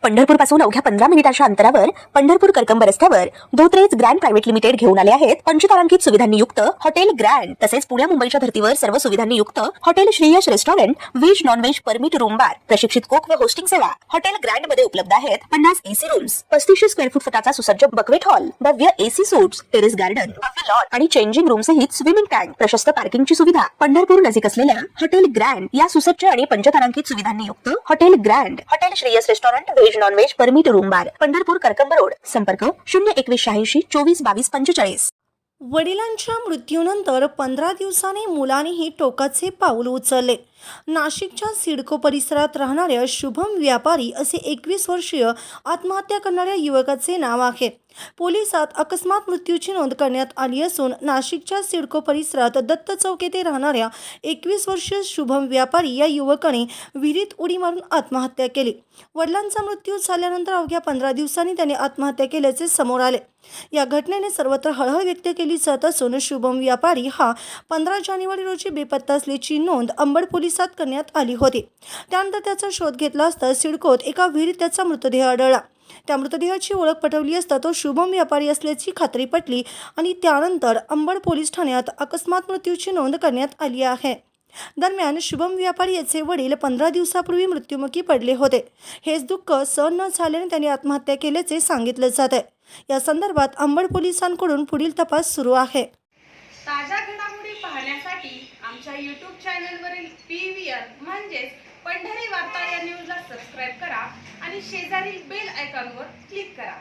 पंढरपूर पासून अवघ्या 15 मिनिटांच्या अंतरावर पंढरपूर करकंब रस्त्यावर धोत्रेज ग्रँड प्रायव्हेट लिमिटेड घेऊन आले आहेत पंचतारांकित सुविधांनी युक्त हॉटेल ग्रँड। तसेच पुण्या मुंबईच्या धर्तीवर सर्व सुविधांनी युक्त hotel Shreyas restaurant, veg non veg permit room बार, प्रशिक्षित कोक व होस्टिंग सेवा हॉटेल ग्रँड मध्ये उपलब्ध आहेत। 50 एसी रूम्स, 3500 स्क्वेअर फूट फुटाचा सुसज्ज बकवेट हॉल, भव्य एसी सूट्स, टेरेस गार्डन, भव्य लॉन आणि चेंजिंग रूम सहित स्विमिंग टँक, प्रशस्त पार्किंगची सुविधा। पंढरपूर नजीक असलेल्या हॉटेल ग्रँड या सुसज्ज आणि पंचतारांकित सुविधांनी युक्त hotel grand, hotel Shreyas restaurant, veg non veg permit room बार, पंढरपूर करकंब रोड। संपर्क 02186 24 22 45। वडिलांच्या मृत्यूनंतर 15 दिवसांनी मुलानेही टोकाचे पाऊल उचलले। नाशिकच्या सिडको परिसरात राहणाऱ्या शुभम व्यापारी असे 21 वर्षीय आत्महत्या करणाऱ्या युवकाचे नाव आहे। पोलिसात अकस्मात मृत्यूची नोंद करण्यात आली असून नाशिकच्या सिडको परिसरात दत्त चौक येथे राहणाऱ्या 21 वर्षीय शुभम व्यापारी या युवकाने विहिरीत उडी मारून आत्महत्या केली। वडिलांचा मृत्यू झाल्यानंतर अवघ्या 15 दिवसांनी त्याने आत्महत्या केल्याचे समोर आले। या घटनेने सर्वत्र हळहळ व्यक्त केली जात असून शुभम व्यापारी हा 15 जानेवारी रोजी बेपत्ता असल्याची नोंद अंबड पोलिसात करण्यात आली होती। त्यानंतर त्याचा शोध घेतला असता सिडकोत एका विहिरीत त्याचा मृतदेह आढळला। त्या मृतदेहाची ओळख पटवली असता तो शुभम व्यापारी असल्याची खात्री पटली आणि त्यानंतर अंबड पोलीस ठाण्यात अकस्मात मृत्यूची नोंद करण्यात आली आहे। दरम्यान शुभम व्यापारी याचे वडील 15 दिवसापूर्वी मृत्युमुखी पडले होते। हेच दुःख सहन न झाल्याने त्यांनी आत्महत्या केल्याचे सांगितलं जात आहे। या संदर्भात अंबड पोलिसांकडून पुढील तपास सुरू आहे। ताज्या घडामोडी पाहण्यासाठी आमच्या YouTube चॅनलवरील PVR म्हणजेच पंढरी वार्ता या न्यूजला सबस्क्राइब करा आणि शेजारील बेल आयकॉनवर क्लिक करा।